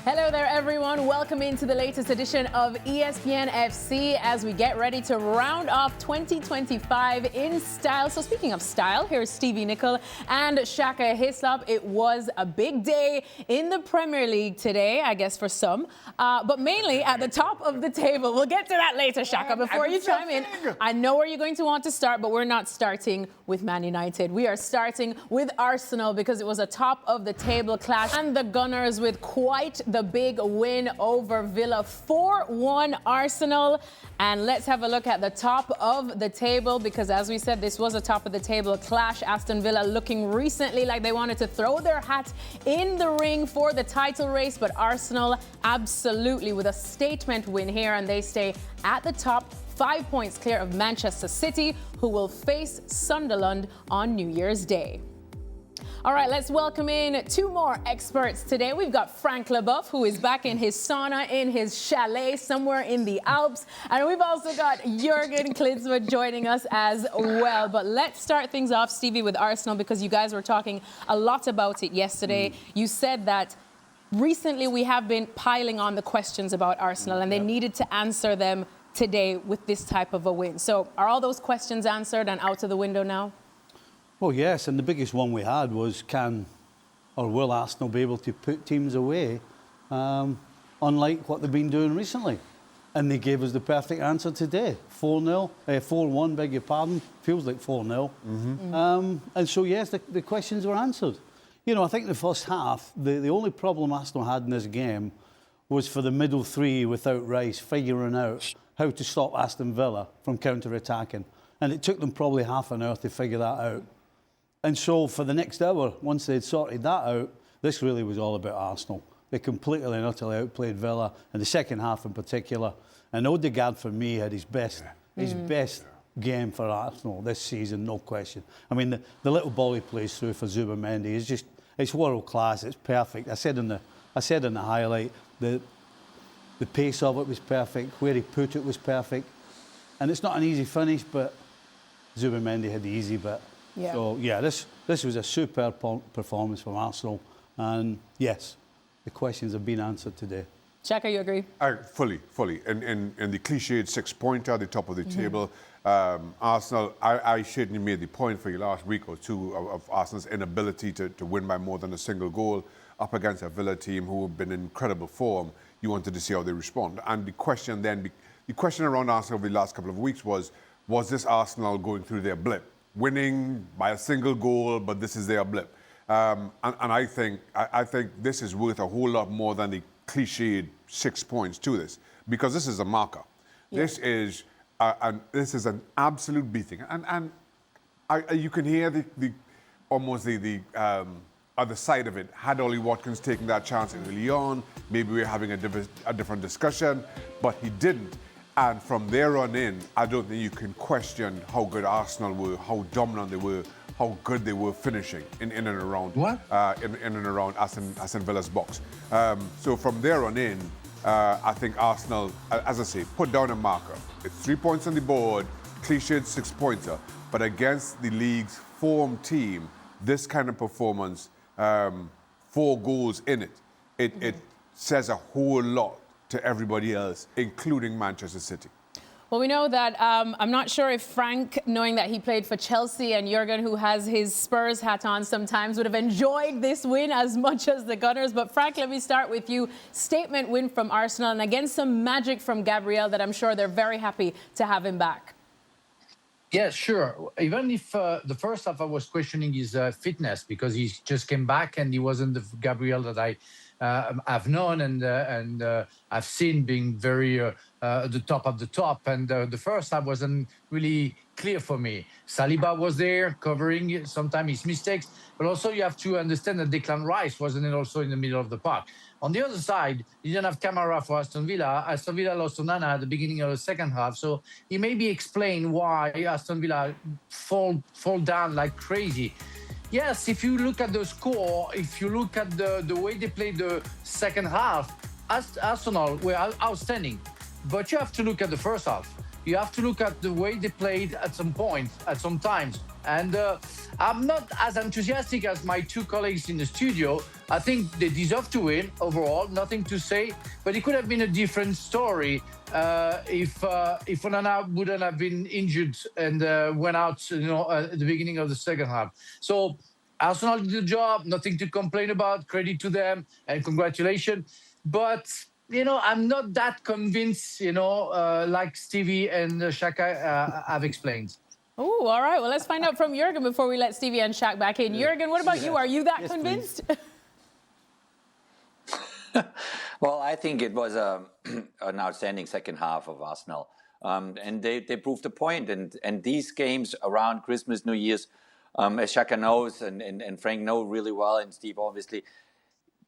Hello there, everyone. Welcome into the latest edition of ESPN FC as we get ready to round off 2025 in style. So speaking of style, here's Stevie Nicol and Shaka Hislop. It was a big day in the Premier League today, I guess for some, but mainly at the top of the table. We'll get to that later, Shaka. Before you chime in, I know where you're going to want to start, but we're not starting with Man United. We are starting with Arsenal because it was a top of the table clash, and the Gunners with quite the big win over Villa, 4-1 Arsenal. And let's have a look at the top of the table because, as we said, this was a top of the table clash. Aston Villa looking recently like they wanted to throw their hat in the ring for the title race, but Arsenal absolutely with a statement win here, and they stay at the top, 5 points clear of Manchester City, who will face Sunderland on New Year's Day. All right, let's welcome in two more experts today. We've got Frank Leboeuf, who is back in his sauna in his chalet somewhere in the Alps. And we've also got Jurgen Klinsmann joining us as well. But let's start things off, Stevie, with Arsenal, because you guys were talking a lot about it yesterday. You said that recently we have been piling on the questions about Arsenal, and they needed to answer them today with this type of a win. So are all those questions answered and out of the window now? Well, yes, and the biggest one we had was will Arsenal be able to put teams away, unlike what they've been doing recently? And they gave us the perfect answer today. 4-1, beg your pardon. Feels like 4-0. And so, yes, the questions were answered. You know, I think the first half, the only problem Arsenal had in this game was for the middle three without Rice figuring out how to stop Aston Villa from counter-attacking. And it took them probably half an hour to figure that out. And so for the next hour, once they'd sorted that out, this really was all about Arsenal. They completely and utterly outplayed Villa, in the second half in particular. And Odegaard, for me, had his best game for Arsenal this season, no question. I mean, the little ball he plays through for Zubimendi is just, it's world class, it's perfect. I said in the highlight, the pace of it was perfect, where he put it was perfect. And it's not an easy finish, but Zubimendi had the easy bit. Yeah. So, yeah, this was a superb performance from Arsenal. And, yes, the questions have been answered today. Shaka, you agree? Fully. And the cliched six-pointer at the top of the table. Arsenal, I certainly made the point for you last week or two of Arsenal's inability to win by more than a single goal up against a Villa team who have been in incredible form. You wanted to see how they respond. And the question around Arsenal over the last couple of weeks was this Arsenal going through their blip? Winning by a single goal, but this is their blip. And I think this is worth a whole lot more than the cliched 6 points to this, because this is a marker. Yeah. This is an absolute beating. And you can hear the other side of it. Had Ollie Watkins taken that chance early on, maybe we're having a different discussion, but he didn't. And from there on in, I don't think you can question how good Arsenal were, how dominant they were, how good they were finishing in and around in and around Aston Villa's box. So from there on in, I think Arsenal, as I say, put down a marker. It's 3 points on the board, cliched six-pointer, but against the league's form team, this kind of performance, 4 goals in it, it says a whole lot to everybody else, including Manchester City. Well, we know that, I'm not sure if Frank, knowing that he played for Chelsea, and Jurgen, who has his Spurs hat on sometimes, would have enjoyed this win as much as the Gunners. But Frank, let me start with you. Statement win from Arsenal, and again, some magic from Gabriel that I'm sure they're very happy to have him back. Yeah, sure. Even if the first half I was questioning his fitness, because he just came back and he wasn't the Gabriel that I've known and I've seen being very the top of the top. And the first half wasn't really clear for me. Saliba was there covering sometimes his mistakes, but also you have to understand that Declan Rice wasn't also in the middle of the park. On the other side, you didn't have Kamara for Aston Villa. Aston Villa lost Onana at the beginning of the second half. So he maybe explain why Aston Villa fall down like crazy. Yes, if you look at the score, if you look at the way they played the second half, Arsenal were outstanding. But you have to look at the first half. You have to look at the way they played at some points, at some times. And I'm not as enthusiastic as my two colleagues in the studio. I think they deserve to win overall, nothing to say. But it could have been a different story if Onana wouldn't have been injured and went out, at the beginning of the second half. So Arsenal did the job, nothing to complain about. Credit to them and congratulations. But I'm not that convinced, like Stevie and Shaka have explained. Oh, all right. Well, let's find out from Jurgen before we let Stevie and Shaq back in. Jurgen, what about you? Are you that convinced? Well, I think it was an outstanding second half of Arsenal. And they proved the point. And these games around Christmas, New Year's, as Shaka knows and Frank know really well, and Steve obviously,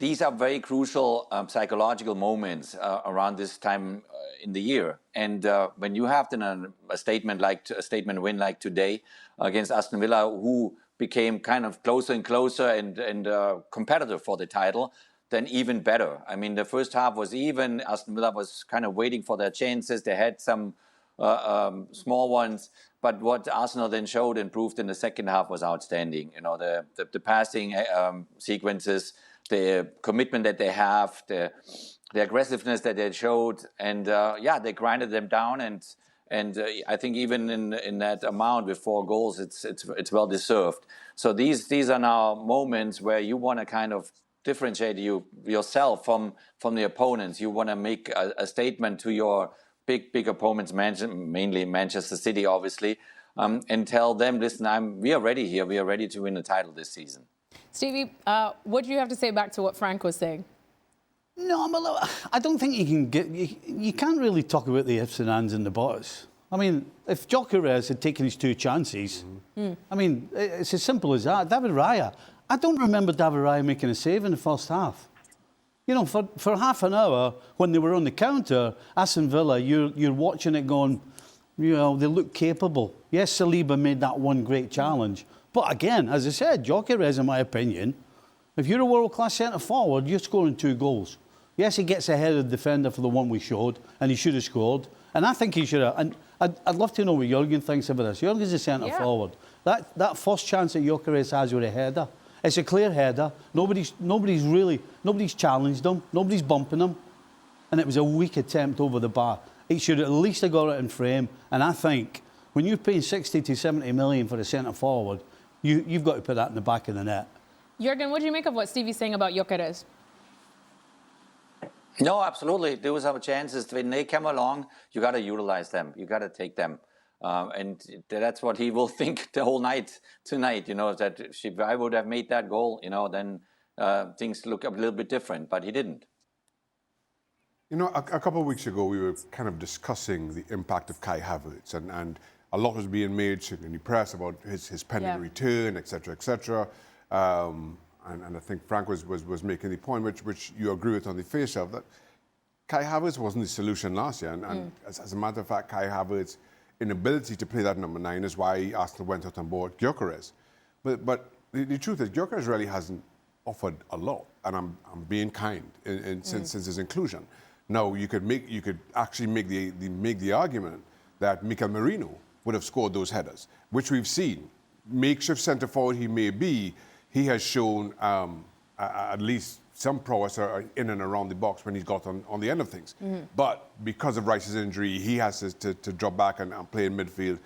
these are very crucial psychological moments around this time in the year. And when you have a statement win like today against Aston Villa, who became kind of closer and closer and competitive for the title, then even better. I mean, the first half was even. Aston Villa was kind of waiting for their chances. They had some small ones. But what Arsenal then showed and proved in the second half was outstanding. The passing sequences, the commitment that they have, the aggressiveness that they showed, and they grinded them down, and I think even in that amount with 4 goals, it's well deserved. So these are now moments where you want to kind of differentiate yourself from the opponents. You want to make a statement to your big opponents, mainly Manchester City, obviously, and tell them, listen, we are ready here. We are ready to win the title this season. Stevie, what do you have to say back to what Frank was saying? No, I don't think you can't really talk about the ifs and ands and the buts. I mean, if Gyökeres had taken his 2 chances, I mean, it's as simple as that. David Raya, I don't remember David Raya making a save in the first half. For half an hour, when they were on the counter, Aston Villa, you're watching it going, they look capable. Yes, Saliba made that one great challenge. But again, as I said, Gyökeres, in my opinion, if you're a world-class centre-forward, you're scoring 2 goals. Yes, he gets ahead of the defender for the one we showed, and he should have scored. And I think he should have. And I'd love to know what Jurgen thinks about this. Jurgen's a centre-forward. That first chance that Gyökeres has with a header, it's a clear header. Nobody's challenged him. Nobody's bumping him. And it was a weak attempt over the bar. He should at least have got it in frame. And I think when you're paying 60 to 70 million for a centre-forward, you've got to put that in the back of the net. Jurgen, what do you make of what Stevie's saying about Gyökeres? No, absolutely. Those are chances. When they come along, you got to utilize them. You got to take them. And that's what he will think the whole night tonight, that if I would have made that goal, then things look a little bit different. But he didn't. A couple of weeks ago, we were kind of discussing the impact of Kai Havertz, and a lot was being made in the press about his pending return, et cetera, and I think Frank was making the point, which you agree with on the face of, that Kai Havertz wasn't the solution last year. And as a matter of fact, Kai Havertz's inability to play that number 9 is why Arsenal went out and bought Gyökeres. But the truth is, Gyökeres really hasn't offered a lot, and I'm being kind since his inclusion. Now you could actually make the argument that Mikel Merino would have scored those headers, which we've seen. Makeshift centre forward he may be, he has shown at least some prowess in and around the box when he's got on the end of things. But because of Rice's injury, he has to drop back and play in midfield.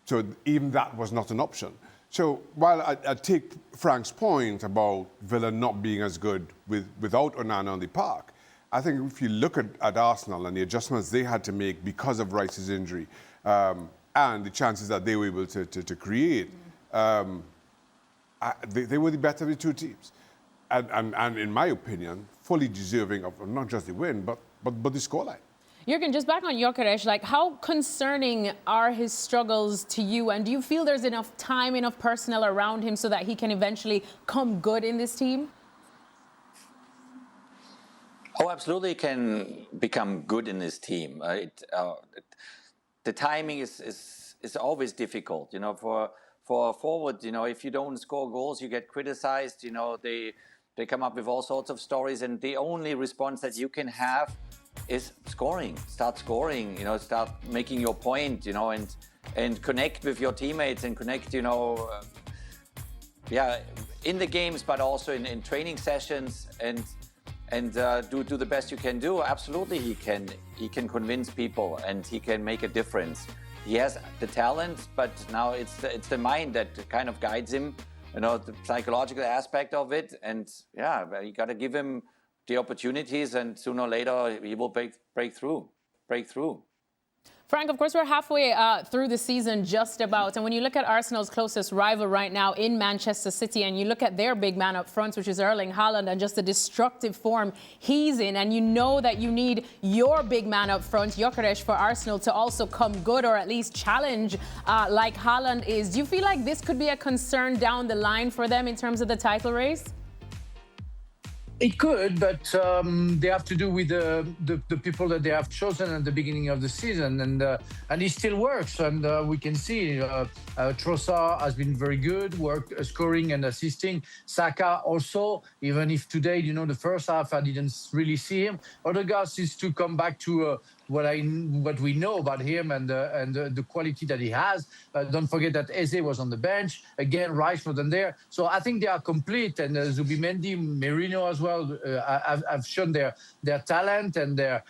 So even that was not an option. So while I take Frank's point about Villa not being as good without Onana on the park, I think if you look at Arsenal and the adjustments they had to make because of Rice's injury and the chances that they were able to create, they were the better of the 2 teams. And in my opinion, fully deserving of not just the win, but the scoreline. Jurgen, just back on Gyökeres, how concerning are his struggles to you? And do you feel there's enough time, enough personnel around him so that he can eventually come good in this team? Oh, absolutely can become good in this team. The timing is always difficult, for a forward, if you don't score goals, you get criticized. They come up with all sorts of stories, and the only response that you can have is scoring. Start scoring, start making your point, connect with your teammates and connect, in the games, but also in training sessions and do the best you can do. Absolutely, he can convince people and he can make a difference. He has the talent, but now it's the mind that kind of guides him. The psychological aspect of it, and you got to give him the opportunities, and sooner or later he will break through. Frank, of course, we're halfway through the season just about. And when you look at Arsenal's closest rival right now in Manchester City, and you look at their big man up front, which is Erling Haaland, and just the destructive form he's in, and you know that you need your big man up front, Gyökeres, for Arsenal to also come good or at least challenge like Haaland is. Do you feel like this could be a concern down the line for them in terms of the title race? It could, but they have to do with the people that they have chosen at the beginning of the season, and it still works. And we can see Trossard has been very good, scoring and assisting. Saka also, even if today, the first half I didn't really see him. Odegaard is to come back to what we know about him and the quality that he has. Don't forget that Eze was on the bench again. Rice wasn't there, so I think they are complete. And Zubimendi, Merino as well have shown their talent and the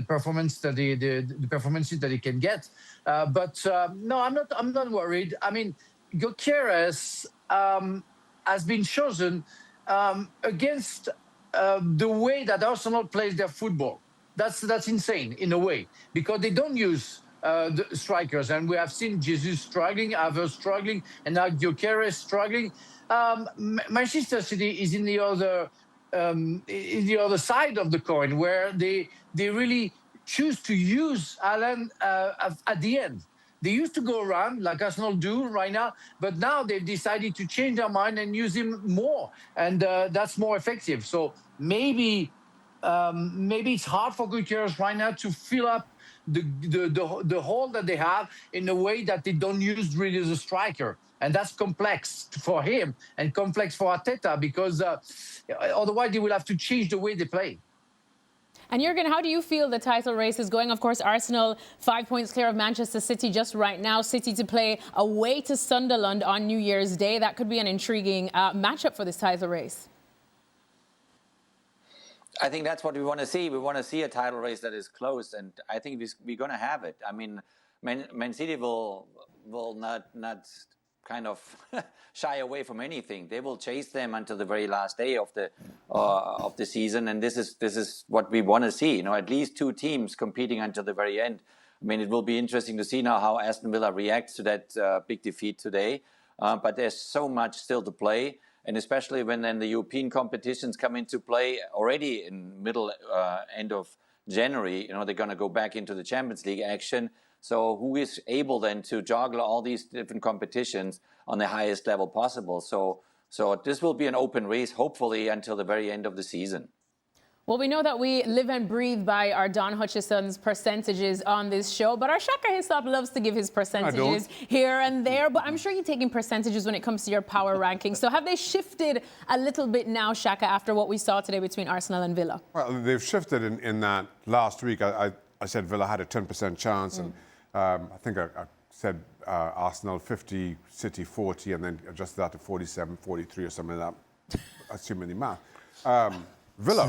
performance that the performances that they can get. But no, I'm not worried. I mean, Gyökeres has been chosen against the way that Arsenal plays their football. That's insane in a way, because they don't use the strikers, and we have seen Jesus struggling, Havertz struggling, and now Gyökeres struggling. Manchester City is in the other side of the coin, where they really choose to use Haaland at the end. They used to go around like Arsenal do right now, but now they've decided to change their mind and use him more, and that's more effective. So maybe it's hard for Gyökeres right now to fill up the hole that they have in a way that they don't use really the striker. And that's complex for him and complex for Arteta, because otherwise they will have to change the way they play. And Jurgen, how do you feel the title race is going? Of course, Arsenal 5 points clear of Manchester City just right now. City to play away to Sunderland on New Year's Day. That could be an intriguing matchup for this title race. I think that's what we want to see. We want to see a title race that is close, and I think we're going to have it. I mean, Man City will not kind of shy away from anything. They will chase them until the very last day of the season, and this is what we want to see. At least two teams competing until the very end. I mean, it will be interesting to see now how Aston Villa reacts to that big defeat today. But there's so much still to play. And especially when then the European competitions come into play already in end of January, they're going to go back into the Champions League action. So who is able then to juggle all these different competitions on the highest level possible? So this will be an open race, hopefully, until the very end of the season. Well, we know that we live and breathe by our Don Hutchison's percentages on this show, but our Shaka Hislop loves to give his percentages here and there. But I'm sure you're taking percentages when it comes to your power rankings. So have they shifted a little bit now, Shaka, after what we saw today between Arsenal and Villa? Well, they've shifted in that last week. I said Villa had a 10% chance, and I think I said Arsenal 50, City 40, and then adjusted that to 47, 43 or something like that. That's too many math. Villa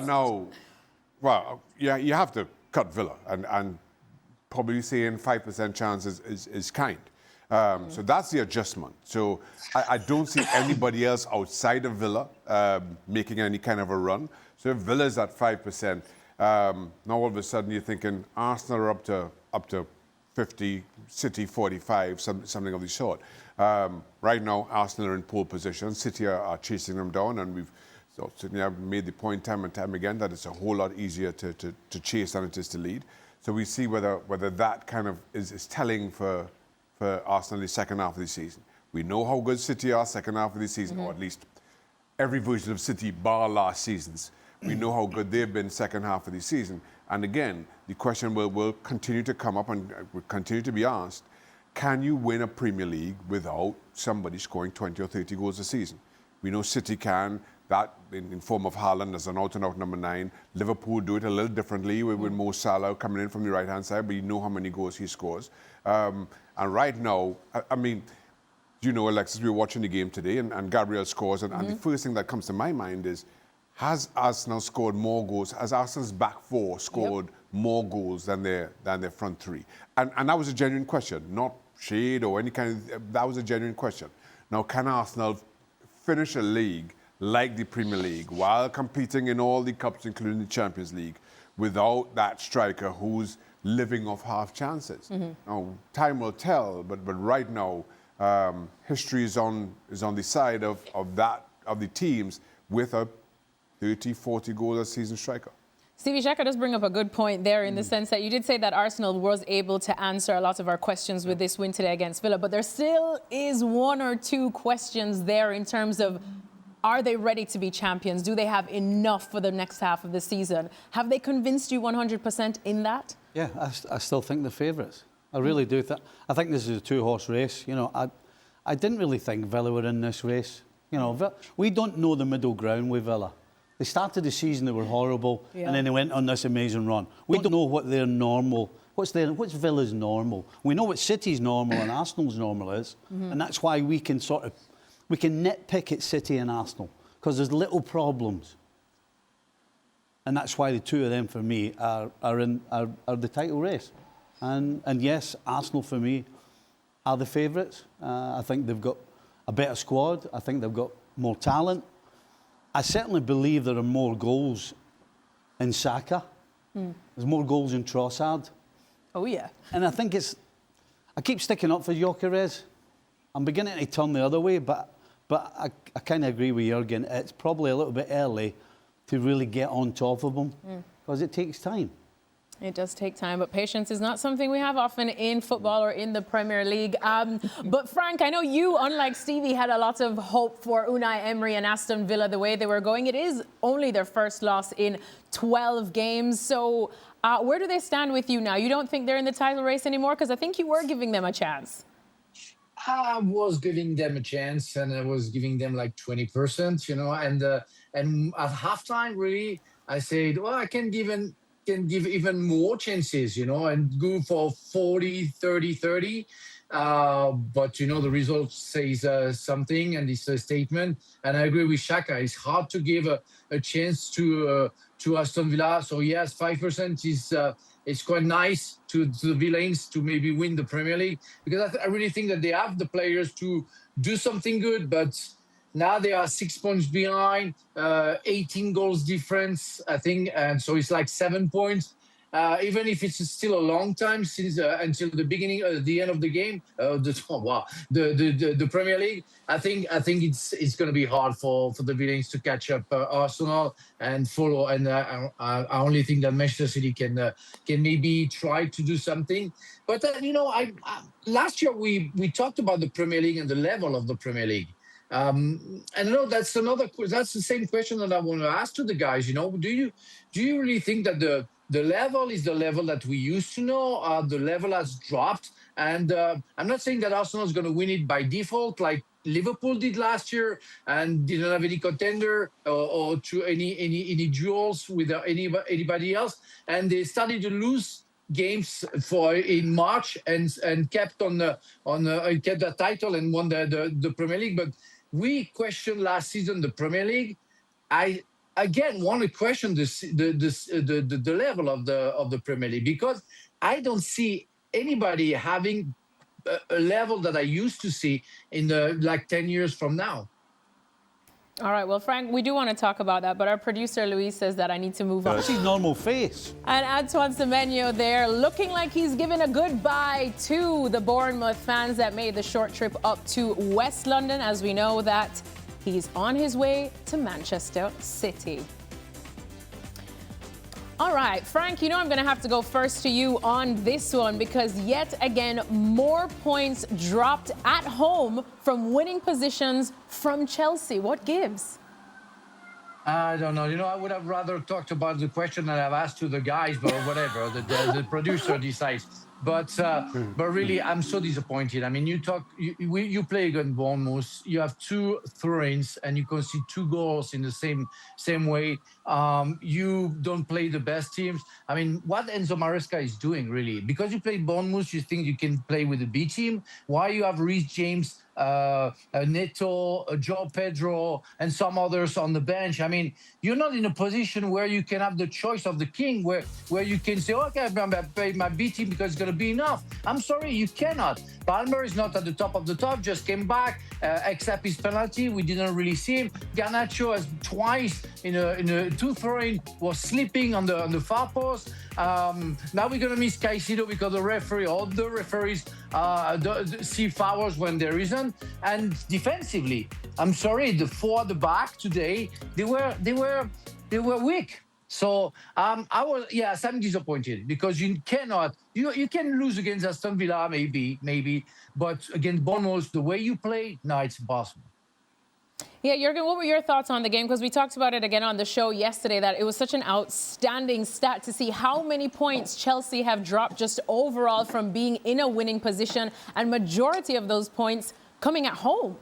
now, well, yeah, you have to cut Villa, and probably saying 5% chance is kind. So that's the adjustment. So I don't see anybody else outside of Villa making any kind of a run. So if Villa's at 5%, now all of a sudden you're thinking Arsenal are up to 50, City 45, something of the sort. Right now, Arsenal are in pole position. City are chasing them down, and we've certainly made the point time and time again that it's a whole lot easier to chase than it is to lead. So we see whether that kind of is telling for Arsenal in the second half of the season. We know how good City are second half of the season, or at least every version of City bar last season's. We know how good they've been second half of the season. And again, the question will continue to come up and will continue to be asked. Can you win a Premier League without somebody scoring 20 or 30 goals a season? We know City can. that in form of Haaland as an out-and-out number 9. Liverpool do it a little differently with Mo Salah coming in from the right-hand side, but you know how many goals he scores. And right now, I mean, you know, Alexis, we were watching the game today, and Gabriel scores, and the first thing that comes to my mind is, has Arsenal scored more goals? Has Arsenal's back four scored more goals than their front three? And that was a genuine question, not shade or any kind of, that was a genuine question. Now, can Arsenal finish a league like the Premier League while competing in all the cups, including the Champions League, without that striker who's living off half chances? Now, time will tell, but right now, history is on the side of the teams with a 30, 40 goal a season striker. Stevie, Xhaka does bring up a good point there in the sense that you did say that Arsenal was able to answer a lot of our questions with this win today against Villa, but there still is one or two questions there in terms of, are they ready to be champions? Do they have enough for the next half of the season? Have they convinced you 100% in that? Yeah, I still think they're favourites. I really do. I think this is a two-horse race. You know, I didn't really think Villa were in this race. You know, we don't know the middle ground with Villa. They started the season, they were horrible, and then they went on this amazing run. We don't know what their normal, what's Villa's normal. We know what City's normal and Arsenal's normal is, and that's why we can nitpick at City and Arsenal, because there's little problems. And that's why the two of them, for me, are the title race. And yes, Arsenal, for me, are the favourites. I think they've got a better squad. I think they've got more talent. I certainly believe there are more goals in Saka. There's more goals in Trossard. Oh, yeah. And I think I keep sticking up for Gyökeres. I'm beginning to turn the other way, but I kind of agree with Jurgen. It's probably a little bit early to really get on top of them, because it takes time. It does take time, but patience is not something we have often in football or in the Premier League. But Frank, I know you, unlike Stevie, had a lot of hope for Unai Emery and Aston Villa the way they were going. It is only their first loss in 12 games. So where do they stand with you now? You don't think they're in the title race anymore? Because I think you were giving them a chance. I was giving them a chance, and I was giving them like 20%, you know. And at halftime, really, I said, well, I can give even more chances, you know, and go for 40, 30, 30. But, you know, the result says something, and it's a statement. And I agree with Xhaka. It's hard to give a chance to Aston Villa. So, yes, 5% is quite nice to the Villains to maybe win the Premier League, because I really think that they have the players to do something good. But now they are 6 points behind, 18 goals difference, I think. And so it's like 7 points. Even if it's still a long time since until the end of the game, the Premier League, I think it's going to be hard for the Villains to catch up Arsenal and follow. And I only think that Manchester City can maybe try to do something. But you know, last year we talked about the Premier League and the level of the Premier League. And I know that's the same question that I want to ask to the guys. You know, do you really think that the level is the level that we used to know? The level has dropped, and I'm not saying that Arsenal is going to win it by default, like Liverpool did last year, and didn't have any contender or to any duels with anybody else, and they started to lose games in March and kept kept the title and won the Premier League. But we questioned last season the Premier League. I again want to question the level of the Premier League, because I don't see anybody having a level that I used to see in like 10 years from now. All right, well, Frank, we do want to talk about that, but our producer, Luis, says that I need to move on. That's his normal face. And Antoine Semenyo there, looking like he's giving a goodbye to the Bournemouth fans that made the short trip up to West London, as we know that he's on his way to Manchester City. All right, Frank, you know I'm going to have to go first to you on this one, because yet again, more points dropped at home from winning positions from Chelsea. What gives? I don't know. You know, I would have rather talked about the question that I've asked to the guys, but whatever. The producer decides. But really, I'm so disappointed. I mean, you play against Bournemouth, you have 2 throw-ins, and you concede 2 goals in the same way. You don't play the best teams. I mean, what Enzo Maresca is doing, really, because you play Bournemouth, you think you can play with the B team. Why you have Reece James, Neto, João Pedro, and some others on the bench? I mean, you're not in a position where you can have the choice of the king, where you can say, okay, I'm going to play my B team because it's going to be enough. I'm sorry, you cannot. Palmer is not at the top of the top, just came back, except his penalty. We didn't really see him. Garnacho has twice in a 2 throw-in was sleeping on the far post. Now we're going to miss Caicedo because all the referees see fouls when there isn't. And defensively, I'm sorry, the 4 at the back today, they were weak. So I'm disappointed because you cannot. You can lose against Aston Villa, maybe, but against Bournemouth, the way you play, no, it's impossible. Yeah, Jurgen, what were your thoughts on the game? Because we talked about it again on the show yesterday, that it was such an outstanding stat to see how many points Chelsea have dropped just overall from being in a winning position, and majority of those points coming at home.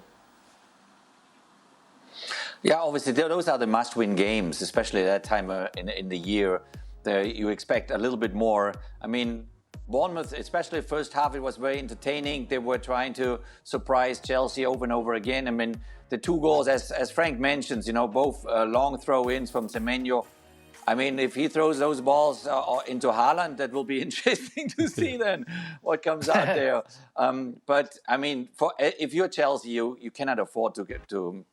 Yeah, obviously, those are the must-win games, especially that time in the year. You expect a little bit more. I mean, Bournemouth, especially the first half, it was very entertaining. They were trying to surprise Chelsea over and over again. I mean, the 2 goals, as Frank mentions, both long throw-ins from Semenyo. I mean, if he throws those balls into Haaland, that will be interesting to see then what comes out there. But, I mean, if you're Chelsea, you cannot afford to get 2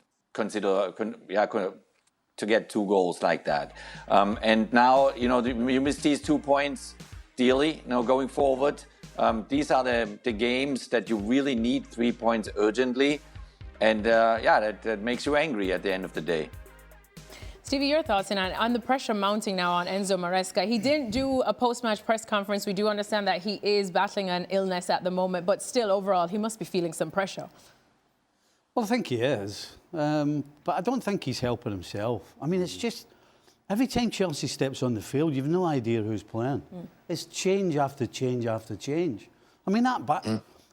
goals like that. And now, you miss these 2 points dearly, going forward. These are the games that you really need 3 points urgently. And that makes you angry at the end of the day. Stevie, your thoughts on the pressure mounting now on Enzo Maresca? He didn't do a post-match press conference. We do understand that he is battling an illness at the moment, but still, overall, he must be feeling some pressure. Well, I think he is, but I don't think he's helping himself. I mean, it's just every time Chelsea steps on the field, you've no idea who's playing. It's change after change after change. I mean,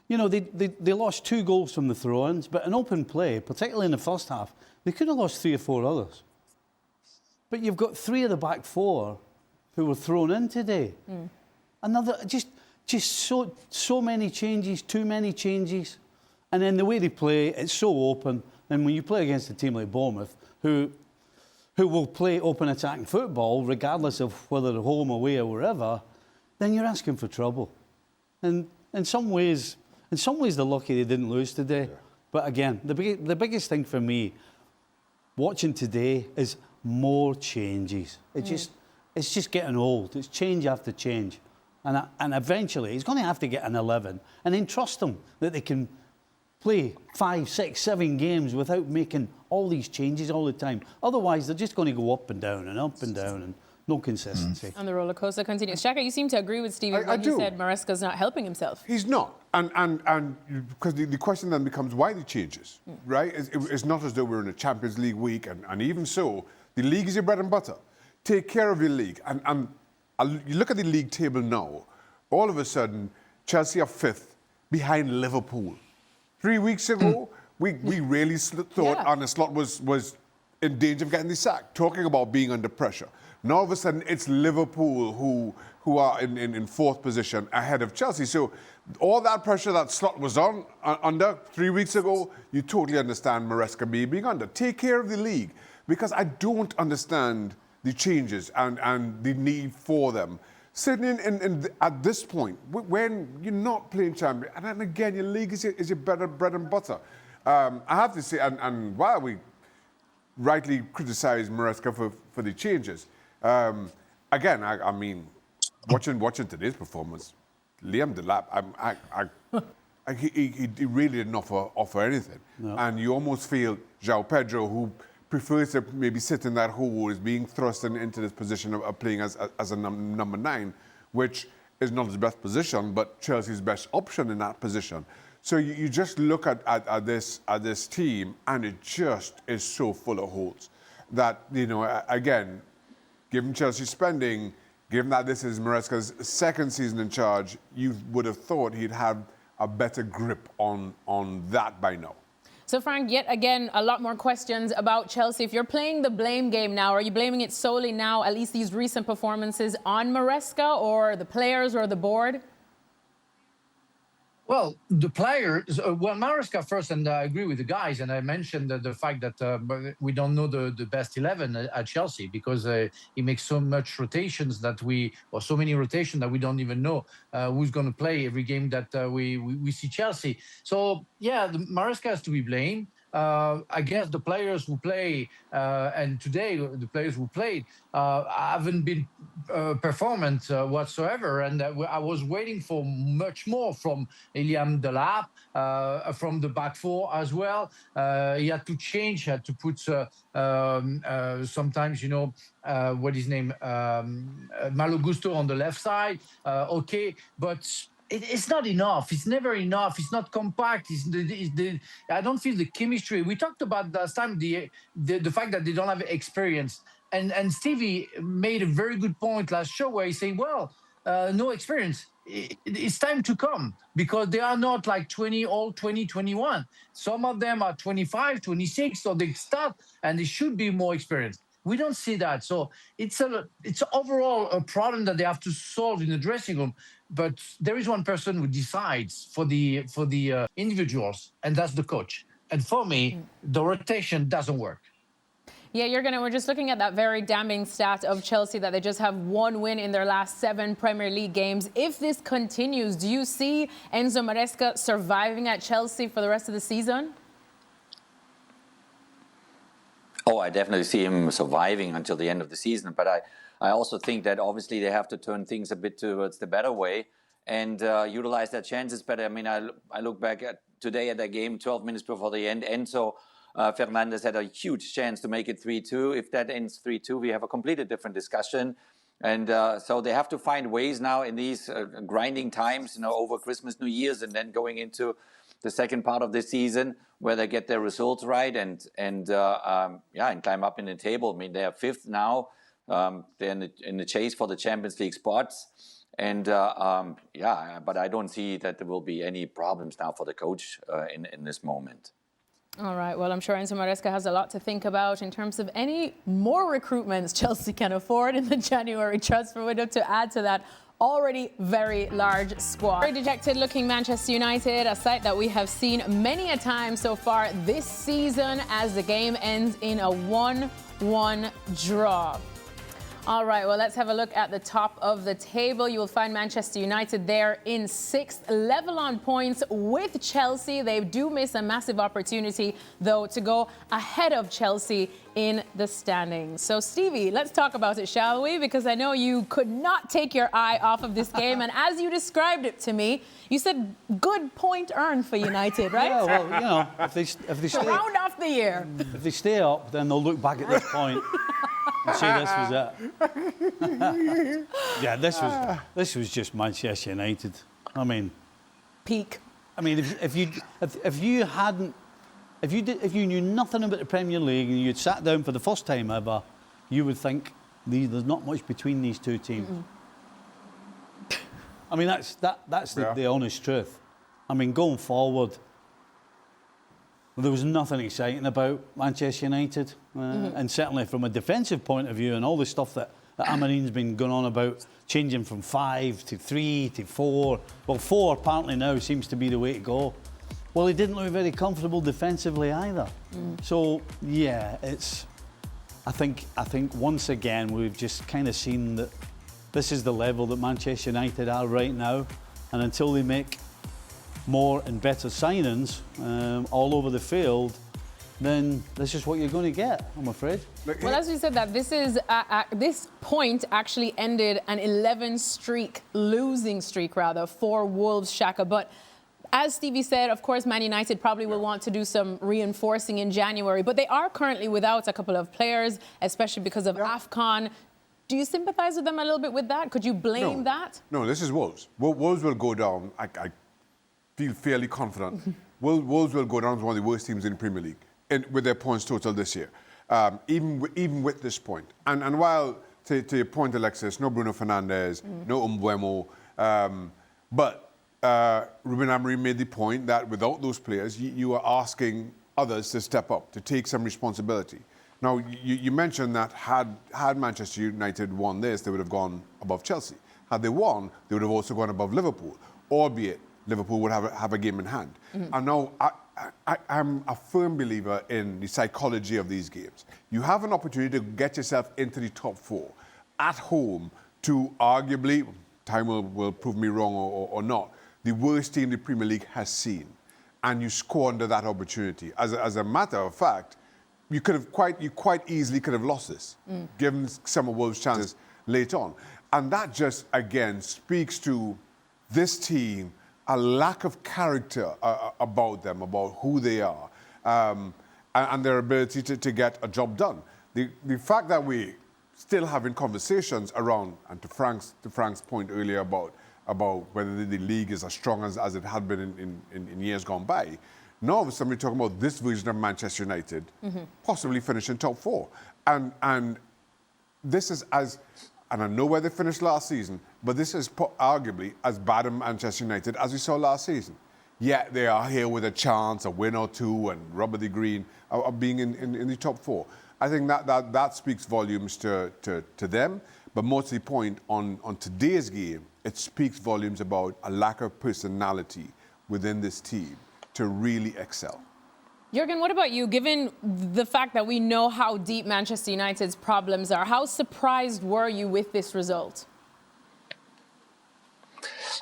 they lost 2 goals from the throw-ins, but in open play, particularly in the first half, they could have lost 3 or 4 others. But you've got 3 of the back 4 who were thrown in today. Another, just so many changes, too many changes. And then the way they play, it's so open. And when you play against a team like Bournemouth, who will play open attacking football, regardless of whether they're home, away, or wherever, then you're asking for trouble. And in some ways, they're lucky they didn't lose today. Yeah. But again, the biggest thing for me watching today is more changes. It's just getting old. It's change after change. And eventually, he's going to have to get an 11 and then trust them that they can play 5, 6, 7 games without making all these changes all the time. Otherwise, they're just going to go up and down and no consistency. And the roller coaster continues. Shaka, you seem to agree with Stevie when you said Maresca's not helping himself. He's not. And because the question then becomes why the changes, right? It's not as though we're in a Champions League week, and even so, the league is your bread and butter. Take care of your league. And you look at the league table now, all of a sudden, Chelsea are 5th behind Liverpool. 3 weeks ago, we really thought Arne Slot was in danger of getting the sack, talking about being under pressure. Now, all of a sudden, it's Liverpool who are in 4th position ahead of Chelsea. So all that pressure that Slot was under 3 weeks ago, you totally understand Maresca being under. Take care of the league, because I don't understand the changes and the need for them. Sitting at this point, when you're not playing champion, and then again, your league is your bread and butter. I have to say, and while we rightly criticize Maresca for the changes, again, I mean, watching today's performance, Liam Delap, he really didn't offer anything. No. And you almost feel João Pedro, who prefers to maybe sit in that hole, is being thrust into this position of playing as a number 9, which is not his best position, but Chelsea's best option in that position. So you just look at this team, and it just is so full of holes that, again, given Chelsea spending, given that this is Maresca's second season in charge, you would have thought he'd have a better grip on that by now. So, Frank, yet again, a lot more questions about Chelsea. If you're playing the blame game now, are you blaming it solely now, at least these recent performances, on Maresca or the players or the board? Well, the players, Maresca first, and I agree with the guys, and I mentioned the fact that we don't know the best 11 at Chelsea because he makes so much rotations or so many rotations that we don't even know who's going to play every game that we see Chelsea. So, yeah, Maresca has to be blamed. I guess the players who play, and today the players who played, haven't been performant whatsoever. And I was waiting for much more from Eliam Delap, from the back four as well. He had to change, had to put sometimes, what his name, Malo Gusto on the left side. Okay, but it's not enough. It's never enough. It's not compact. I don't feel the chemistry. We talked about last time the fact that they don't have experience. And Stevie made a very good point last show where he said, well, no experience. It's time to come because they are not like 21. Some of them are 25, 26, so they start and they should be more experienced. We don't see that. So it's overall a problem that they have to solve in the dressing room. But there is one person who decides for the individuals, and that's the coach. And for me, the rotation doesn't work. Yeah, we're just looking at that very damning stat of Chelsea that they just have one win in their last 7 Premier League games. If this continues, do you see Enzo Maresca surviving at Chelsea for the rest of the season? Oh, I definitely see him surviving until the end of the season. But I also think that obviously they have to turn things a bit towards the better way and utilize their chances better. I mean, I look back at today at that game, 12 minutes before the end. Enzo Fernandez had a huge chance to make it 3-2. If that ends 3-2, we have a completely different discussion. And so they have to find ways now in these grinding times, over Christmas, New Year's, and then going into the second part of the season where they get their results right and climb up in the table. I mean, they are 5th now. They're in the chase for the Champions League spots. And but I don't see that there will be any problems now for the coach in this moment. All right. Well, I'm sure Enzo Maresca has a lot to think about in terms of any more recruitments Chelsea can afford in the January transfer window to add to that already very large squad. Very dejected looking Manchester United, a sight that we have seen many a time so far this season as the game ends in a 1-1 draw. All right, well, let's have a look at the top of the table. You will find Manchester United there in 6th, level on points with Chelsea. They do miss a massive opportunity, though, to go ahead of Chelsea in the standings. So, Stevie, let's talk about it, shall we? Because I know you could not take your eye off of this game. And as you described it to me, you said good point earned for United, right? Yeah, well, if they stay, round off the year. If they stay up, then they'll look back at this point and say this was it. Yeah, this was just Manchester United. I mean, peak. I mean, if you knew nothing about the Premier League and you'd sat down for the first time ever, you would think there's not much between these two teams. I mean, that's the honest truth. I mean, going forward, there was nothing exciting about Manchester United, and certainly from a defensive point of view, and all the stuff that Amarin's been going on about changing from 5 to 3 to 4. Well, 4 apparently now seems to be the way to go. Well, he didn't look very comfortable defensively either. So yeah, I think once again we've just kind of seen that this is the level that Manchester United are right now, and until they make more and better signings all over the field, then this is what you're going to get, I'm afraid. Well, as we said, that this point actually ended an 11-losing streak for Wolves, Shaka. But as Stevie said, of course, Man United probably will want to do some reinforcing in January. But they are currently without a couple of players, especially because of AFCON. Do you sympathise with them a little bit with that? Could you blame that? No, this is Wolves. Wolves will go down. I feel fairly confident. Wolves will go down as one of the worst teams in the Premier League with their points total this year, even with this point. And while to your point, Alexis, no Bruno Fernandes, no Mbeumo. But Ruben Amorim made the point that without those players, you are asking others to step up, to take some responsibility. Now, you mentioned that had Manchester United won this, they would have gone above Chelsea. Had they won, they would have also gone above Liverpool, albeit Liverpool would have a game in hand. And now, I'm a firm believer in the psychology of these games. You have an opportunity to get yourself into the top 4 at home to arguably, time will prove me wrong or not, the worst team the Premier League has seen. And you squander that opportunity. As a matter of fact, you quite easily could have lost this, given some of Wolves' chances late on. And that just, again, speaks to this team, a lack of character about them, about who they are, and their ability to get a job done. The fact that we still having conversations around, and to Frank's point earlier about whether the league is as strong as it had been in years gone by, now somebody talking about this version of Manchester United possibly finishing top 4. And this is and I know where they finished last season, but this is arguably as bad at Manchester United as we saw last season. Yet they are here with a chance, a win or two, and rubber the green of being in the top 4. I think that speaks volumes to them, but more to the point, on today's game, it speaks volumes about a lack of personality within this team to really excel. Jurgen, what about you? Given the fact that we know how deep Manchester United's problems are, how surprised were you with this result?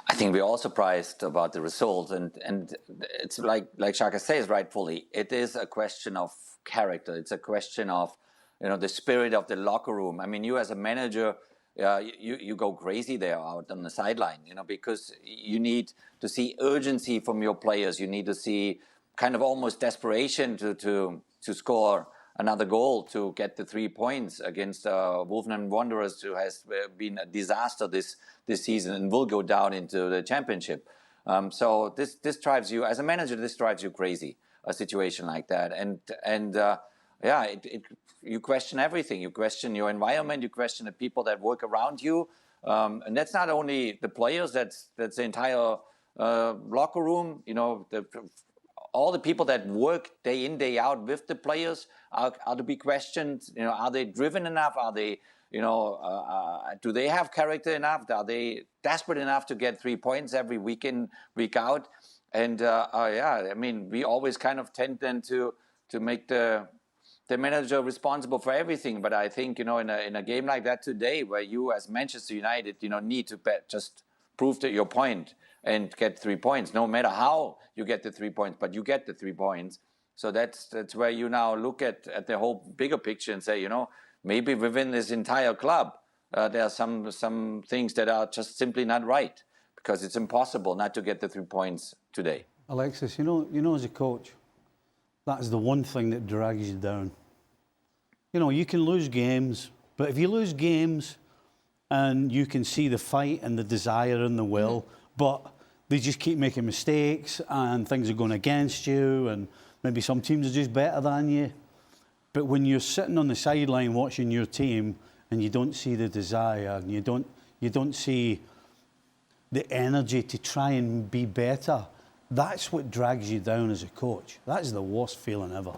I think we're all surprised about the result, and it's like Xhaka says rightfully, it is a question of character. It's a question of the spirit of the locker room. I mean, you as a manager, you go crazy there out on the sideline, because you need to see urgency from your players. You need to see kind of almost desperation to score another goal to get the 3 points against Wolverhampton Wanderers, who has been a disaster this season and will go down into the championship. So this drives you, as a manager, this drives you crazy, a situation like that. And you question everything. You question your environment. You question the people that work around you. And that's not only the players, that's the entire locker room. All the people that work day in, day out with the players are to be questioned. Are they driven enough? Are they, do they have character enough? Are they desperate enough to get 3 points every week in, week out? And I mean, we always kind of tend then to make the manager responsible for everything. But I think, in a game like that today, where you as Manchester United, need to just prove your point and get 3 points, no matter how you get the 3 points, but you get the 3 points. So that's where you now look at the whole bigger picture and say, maybe within this entire club, there are some things that are just simply not right, because it's impossible not to get the 3 points today. Alexis, as a coach, that is the one thing that drags you down. You can lose games, but if you lose games and you can see the fight and the desire and the will, but they just keep making mistakes and things are going against you, and maybe some teams are just better than you. But when you're sitting on the sideline watching your team and you don't see the desire and you don't see the energy to try and be better, that's what drags you down as a coach. That is the worst feeling ever.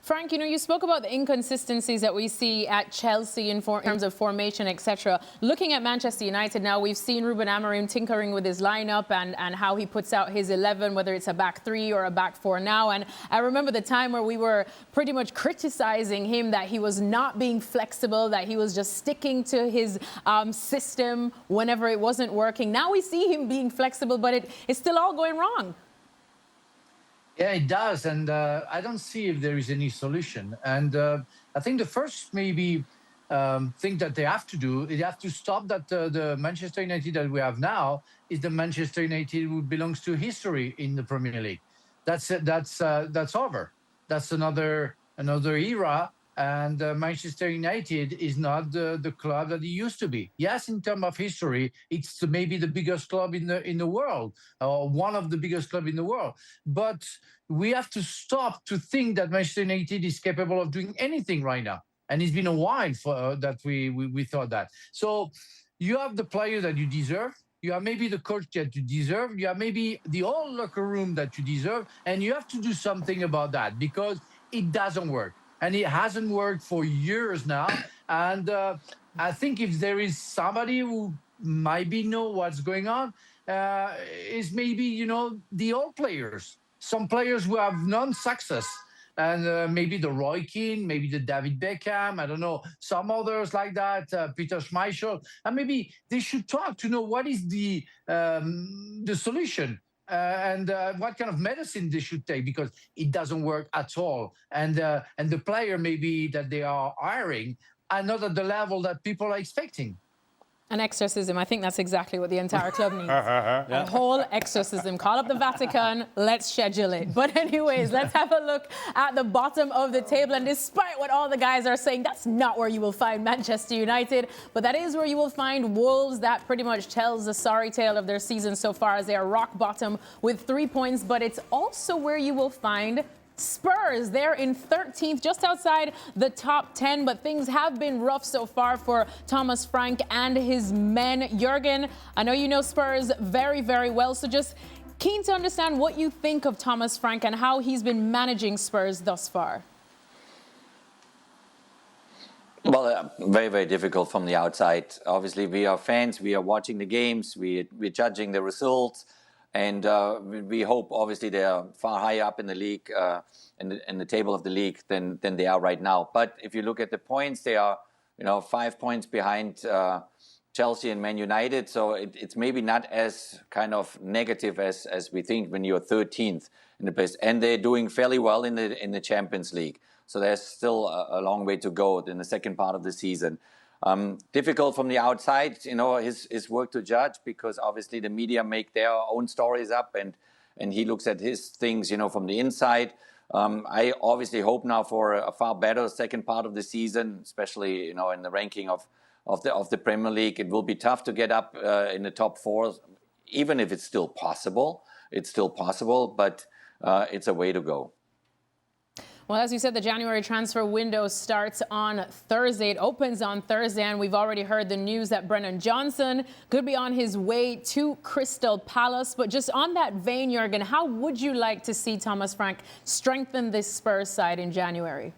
Frank, you spoke about the inconsistencies that we see at Chelsea in terms of formation, etc. Looking at Manchester United now, we've seen Ruben Amorim tinkering with his lineup and how he puts out his 11, whether it's a back 3 or a back 4 now. And I remember the time where we were pretty much criticizing him that he was not being flexible, that he was just sticking to his system whenever it wasn't working. Now we see him being flexible, but it's still all going wrong. Yeah, it does. And I don't see if there is any solution. And I think the first maybe thing that they have to do, they have to stop that the Manchester United that we have now is the Manchester United who belongs to history in the Premier League. That's over. That's another era. And Manchester United is not the club that it used to be. Yes, in terms of history, it's maybe the biggest club in the world, or one of the biggest clubs in the world. But we have to stop to think that Manchester United is capable of doing anything right now. And it's been a while for that we thought that. So you have the player that you deserve. You have maybe the coach that you deserve. You have maybe the whole locker room that you deserve. And you have to do something about that because it doesn't work. And it hasn't worked for years now. And I think if there is somebody who maybe know what's going on, is maybe, the old players. Some players who have non-success. And maybe the Roy Keane, maybe the David Beckham, I don't know, some others like that, Peter Schmeichel. And maybe they should talk to know what is the solution. And what kind of medicine they should take, because it doesn't work at all. And the player maybe that they are hiring are not at the level that people are expecting. An exorcism. I think that's exactly what the entire club needs. A whole exorcism. Call up the Vatican. Let's schedule it. But anyways, let's have a look at the bottom of the table. And despite what all the guys are saying, that's not where you will find Manchester United. But that is where you will find Wolves. That pretty much tells the sorry tale of their season so far, as they are rock bottom with 3 points. But it's also where you will find Spurs. They're in 13th, just outside the top 10, but things have been rough so far for Thomas Frank and his men. Jurgen, I know you know Spurs very, very well, so just keen to understand what you think of Thomas Frank and how he's been managing Spurs thus far. Well, very, very difficult from the outside. Obviously, we are fans. We are watching the games. We're judging the results. And we hope, obviously, they are far higher up in the league, in the table of the league than they are right now. But if you look at the points, they are, 5 points behind Chelsea and Man United. So it's maybe not as kind of negative as we think when you're 13th in the place. And they're doing fairly well in the Champions League. So there's still a long way to go in the second part of the season. Difficult from the outside, his work to judge, because obviously the media make their own stories up and he looks at his things, from the inside. I obviously hope now for a far better second part of the season, especially, in the ranking of the Premier League. It will be tough to get up in the top 4, even if it's still possible. It's still possible, but it's a way to go. Well, as you said, the January transfer window starts on Thursday. It opens on Thursday, and we've already heard the news that Brennan Johnson could be on his way to Crystal Palace. But just on that vein, Jurgen, how would you like to see Thomas Frank strengthen this Spurs side in January?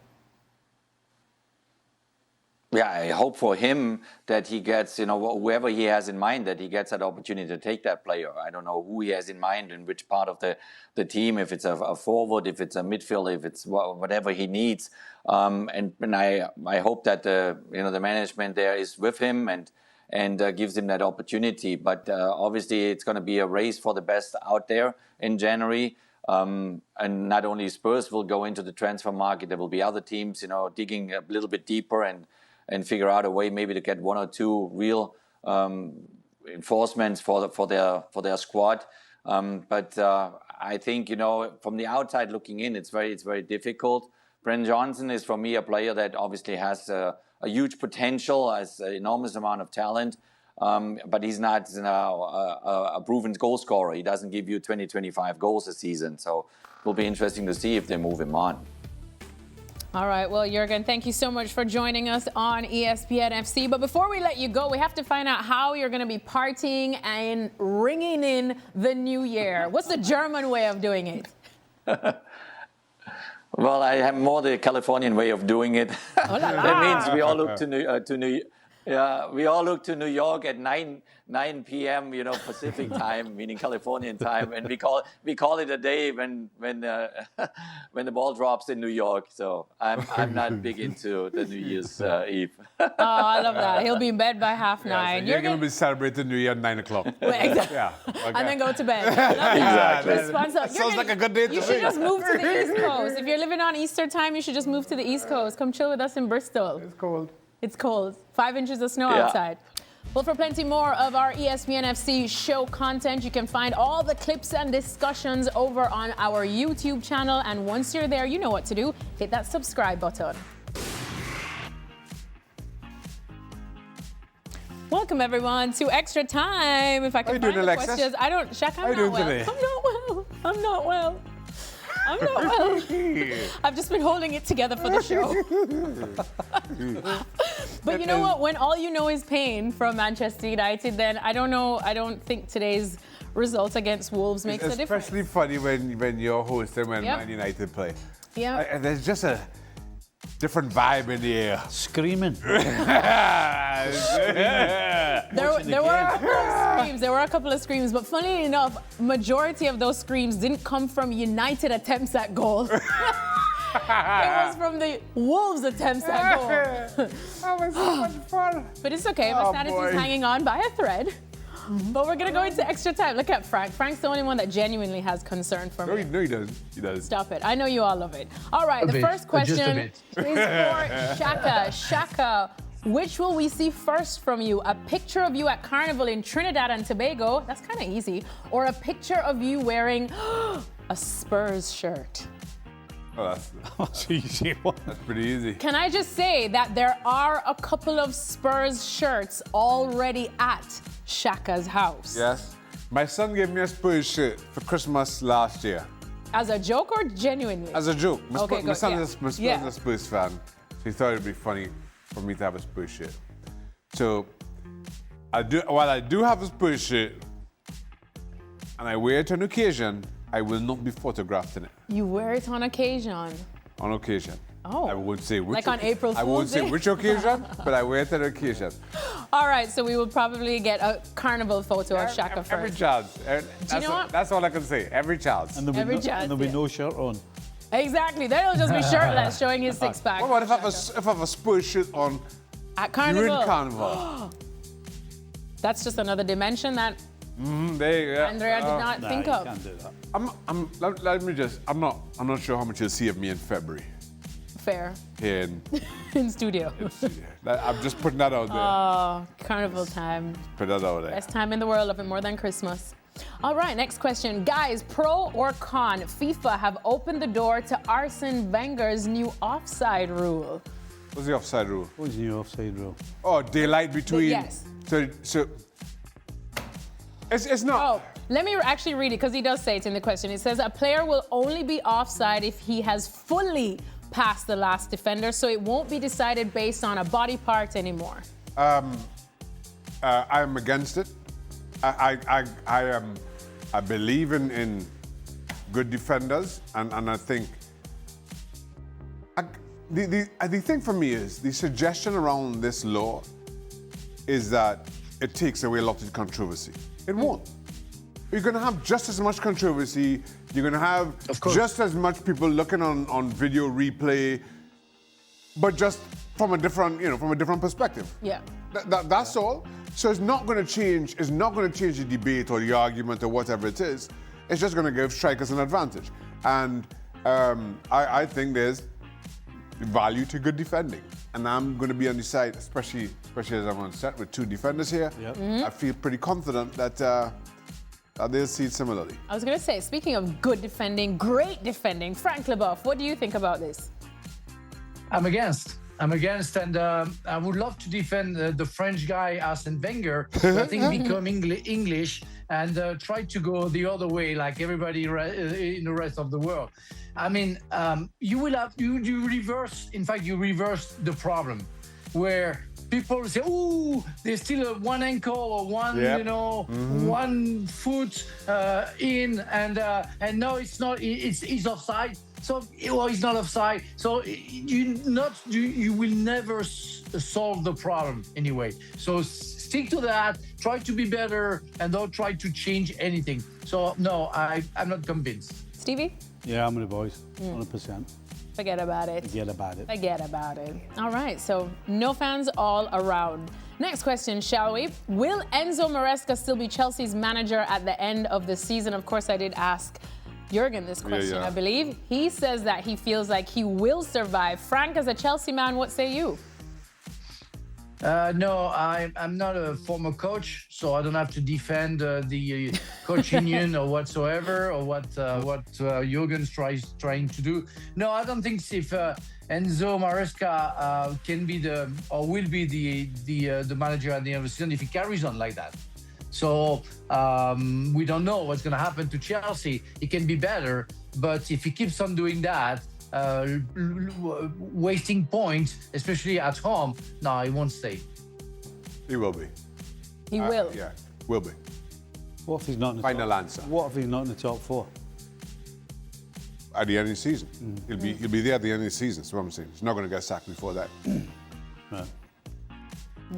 Yeah, I hope for him that he gets, whoever he has in mind, that he gets that opportunity to take that player. I don't know who he has in mind in which part of the team, if it's a forward, if it's a midfielder, if it's whatever he needs. And I hope that the management there is with him and gives him that opportunity. But obviously it's going to be a race for the best out there in January. And not only Spurs will go into the transfer market, there will be other teams, digging a little bit deeper and figure out a way maybe to get 1 or 2 real enforcements for their squad. But I think, from the outside looking in, it's very difficult. Brennan Johnson is, for me, a player that obviously has a huge potential, has an enormous amount of talent. But he's not a proven goal scorer. He doesn't give you 20-25 goals a season. So it will be interesting to see if they move him on. All right. Well, Jurgen, thank you so much for joining us on ESPN FC. But before we let you go, we have to find out how you're going to be partying and ringing in the new year. What's the German way of doing it? Well, I have more the Californian way of doing it. Oh, la, la. That means we all look we all look to New York at 9 p.m. Pacific time, meaning Californian time, and we call it a day when the ball drops in New York. So I'm not big into the New Year's Eve. Oh, I love that. He'll be in bed by 8:30. So you're going to be celebrating New Year at 9 o'clock. Exactly. Yeah. Okay. And then go to bed. Exactly. Sounds like a good day to You should just move to the East Coast. If you're living on Easter time, you should just move to the East Coast. Come chill with us in Bristol. It's cold. It's cold. 5 inches of snow outside. Well, for plenty more of our ESPN FC show content, you can find all the clips and discussions over on our YouTube channel. And once you're there, you know what to do. Hit that subscribe button. Welcome, everyone, to Extra Time. If I can find the questions. Shaq, I'm not well. I'm not well. I'm not well. I've just been holding it together for the show. But you know what? When all you know is pain from Manchester United, then I don't know. I don't think today's result against Wolves makes a difference. Especially funny when you're hosting when Man United play. Yeah. There's just a different vibe in the air. Screaming. There were a couple of screams. There were a couple of screams, but funnily enough, majority of those screams didn't come from United attempts at goal. It was from the Wolves' attempts at goal. That was so much fun. But it's okay. My sanity is hanging on by a thread. But we're going to go into extra time. Look at Frank. Frank's the only one that genuinely has concern for me. No, he doesn't. He does. Stop it. I know you all love it. All right, the first question is for Shaka. Shaka, which will we see first from you? A picture of you at Carnival in Trinidad and Tobago, that's kind of easy, or a picture of you wearing a Spurs shirt? Oh, that's easy. That's pretty easy. Can I just say that there are a couple of Spurs shirts already at Shaka's house? Yes. My son gave me a Spurs shirt for Christmas last year. As a joke or genuinely? As a joke. My son yeah. is a Spurs fan, so he thought it'd be funny for me to have a Spurs shirt. So, while I do have a Spurs shirt, and I wear it on occasion, I will not be photographed in it. You wear it on occasion? On occasion. Oh. I won't say which. Like on April Fool's I won't say Day? which occasion, but I wear it on occasion. All right, so we will probably get a Carnival photo of Shaka first. Every chance. That's all I can say. Every chance. And there'll be no shirt on. Exactly. Then it'll just be shirtless, showing his six-pack. What if I have a Spurs shirt on at Carnival? during Carnival? That's just another dimension that Andrea did not think you of. Can't do that. I'm not sure how much you'll see of me in February. Fair. Here in, in studio. I'm just putting that out there. Oh, Carnival time. Put that out there. Best time in the world, love it more than Christmas. All right, next question. Guys, pro or con, FIFA have opened the door to Arsene Wenger's new offside rule. What's the offside rule? What's the new offside rule? Oh, daylight between. Yes. So it's not. Oh, let me actually read it because he does say it in the question. It says a player will only be offside if he has fully passed the last defender, so it won't be decided based on a body part anymore. I'm against it. I believe in good defenders, and I think the thing for me is the suggestion around this law is that it takes away a lot of the controversy. It won't. You're going to have just as much controversy. You're going to have just as much people looking on video replay, but just from a different perspective. Yeah. That's all. So it's not going to change. It's not going to change the debate or the argument or whatever it is. It's just going to give strikers an advantage. And I think there's value to good defending. And I'm going to be on the side, especially as I'm on set with two defenders here. Yep. Mm-hmm. I feel pretty confident that they'll see it similarly. I was going to say, speaking of good defending, great defending, Frank Leboeuf, what do you think about this? I'm against, and I would love to defend the French guy Arsene Wenger. I think become English and try to go the other way, like everybody in the rest of the world. I mean, you reverse. In fact, you reverse the problem, where people say, "Oh, there's still one ankle or one, one foot in, and no, it's not. It's offside." So, he's not offside. So, you will never solve the problem anyway. So, stick to that. Try to be better, and don't try to change anything. So, no, I'm not convinced. Stevie? Yeah, I'm with the boys, 100%. Forget about it. Forget about it. Forget about it. All right, so no fans all around. Next question, shall we? Will Enzo Maresca still be Chelsea's manager at the end of the season? Of course, I did ask Jurgen this question, I believe. He says that he feels like he will survive. Frank, as a Chelsea man, what say you? No, I'm not a former coach, so I don't have to defend the coach union or whatsoever, or what Jurgen's trying to do. No, I don't think if Enzo Maresca can be will be the manager at the end of the season if he carries on like that. So we don't know what's going to happen to Chelsea. It can be better, but if he keeps on doing that, wasting points, especially at home, no, he won't stay. He will be. He will. Yeah, will be. What if he's not in the Final top? answer. What if he's not in the top 4? At the end of the season. He'll be there at the end of the season, that's what I'm saying. He's not going to get sacked before that. No.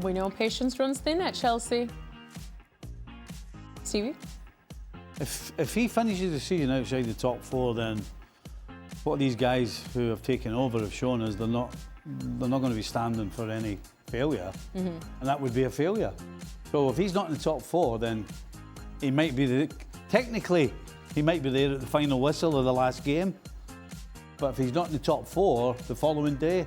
We know patience runs thin at Chelsea. Stevie? If he finishes the season outside the top 4, then what these guys who have taken over have shown us they're not going to be standing for any failure, and that would be a failure. So if he's not in the top 4, then he might be technically he might be there at the final whistle of the last game. But if he's not in the top 4 the following day,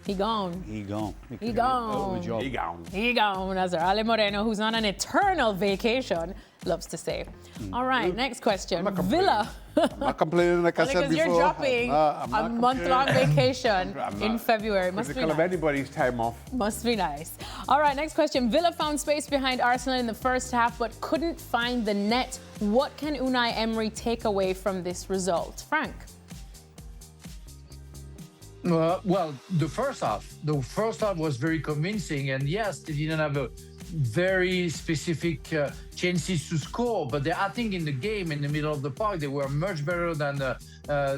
He gone. he gone. He gone. He gone. He gone, as Ale Moreno, who's on an eternal vacation, loves to say. All right, next question. Villa. I'm not complaining, like I said Because before. you're dropping I'm a not month-long vacation I'm in not February. Must be critical of nice. anybody's time off. Must be nice. All right, next question. Villa found space behind Arsenal in the first half, but couldn't find the net. What can Unai Emery take away from this result? Frank? Well, the first half was very convincing, and yes, they didn't have a very specific chances to score, but I think in the game in the middle of the park they were much better than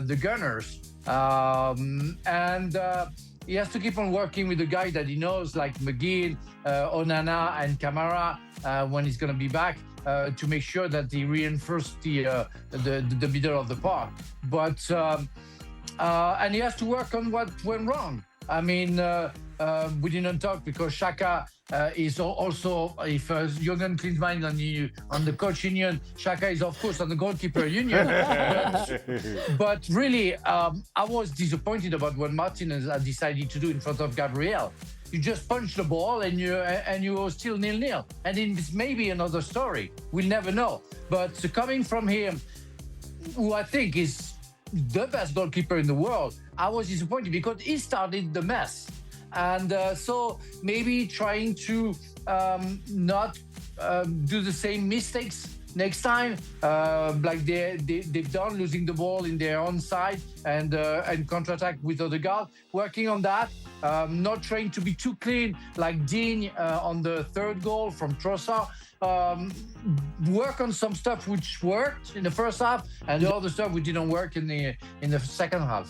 the Gunners, and he has to keep on working with the guy that he knows, like McGinn, Onana, and Kamara when he's going to be back. To make sure that he reinforced the middle of the park, but. And he has to work on what went wrong. I mean, we didn't talk because Xhaka is also, if Jurgen Klinsmann on the coach union, Xhaka is of course on the goalkeeper union. but really, I was disappointed about what Martinez had decided to do in front of Gabriel. You just punch the ball and you are still 0-0. And it's maybe another story. We'll never know. But coming from him, who I think is the best goalkeeper in the world, I was disappointed because he started the mess. And so maybe trying to not do the same mistakes next time, like they've done, losing the ball in their own side and counter-attack with Odegaard, working on that. Not trying to be too clean like Dean on the third goal from Trossard. Work on some stuff which worked in the first half, and the other stuff which didn't work in the second half.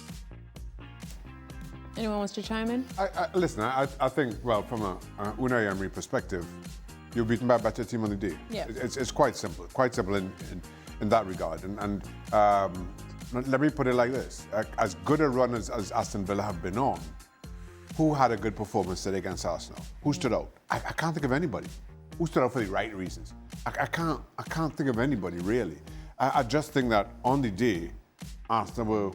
Anyone wants to chime in? Listen, I think, well, from a Unai Emery perspective, you're beaten by a better team on the day. Yeah. It's quite simple in that regard. And let me put it like this: as good a run as Aston Villa have been on, who had a good performance today against Arsenal? Who stood out? I can't think of anybody. Who stood out for the right reasons? I can't think of anybody really. I just think that on the day, Arsenal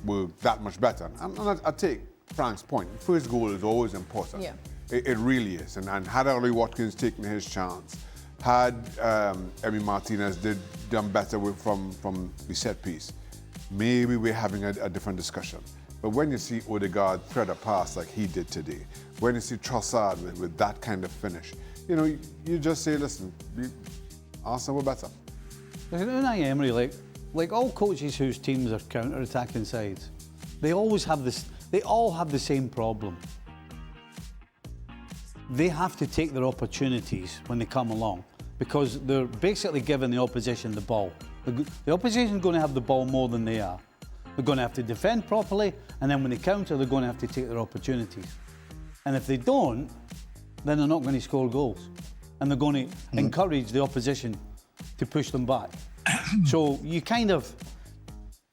were that much better. I take Frank's point. First goal is always important. Yeah. It really is. And had Ollie Watkins taken his chance, had Emi Martinez done better from the set piece, maybe we're having a different discussion. But when you see Odegaard thread a pass like he did today, when you see Trossard with that kind of finish, you know, you just say, listen, Arsenal were better. Unai Emery, like all coaches whose teams are counter-attacking sides, they all have the same problem. They have to take their opportunities when they come along because they're basically giving the opposition the ball. The opposition is going to have the ball more than they are. They're going to have to defend properly, and then when they counter, they're going to have to take their opportunities. And if they don't, then they're not going to score goals. And they're going to encourage the opposition to push them back. So you kind of,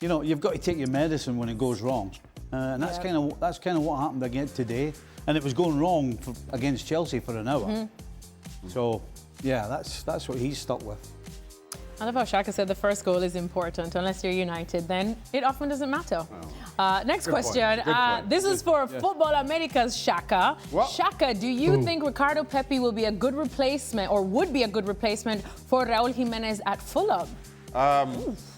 you know, you've got to take your medicine when it goes wrong. And that's kind of what happened again today. And it was going wrong against Chelsea for an hour. So, yeah, that's what he's stuck with. I love how Shaka said the first goal is important. Unless you're United, then it often doesn't matter. Next question. This is for Football America's Shaka. What? Shaka, do you think Ricardo Pepi will be a good replacement or would be a good replacement for Raul Jimenez at Fulham?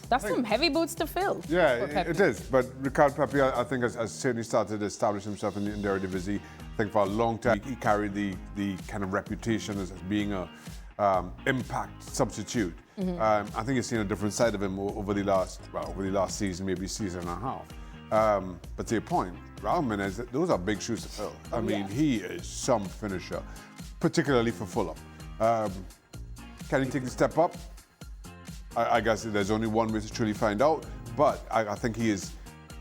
That's some heavy boots to fill. Yeah, it is. But Ricardo Pepi, I think, has certainly started to establish himself in the Eredivisie. I think for a long time he carried the kind of reputation as being impact substitute. I think you've seen a different side of him over the last season, maybe season and a half. But to your point, Raul Jimenez, those are big shoes to fill. I mean, he is some finisher, particularly for Fulham. Can he take the step up? I guess there's only one way to truly find out. But I think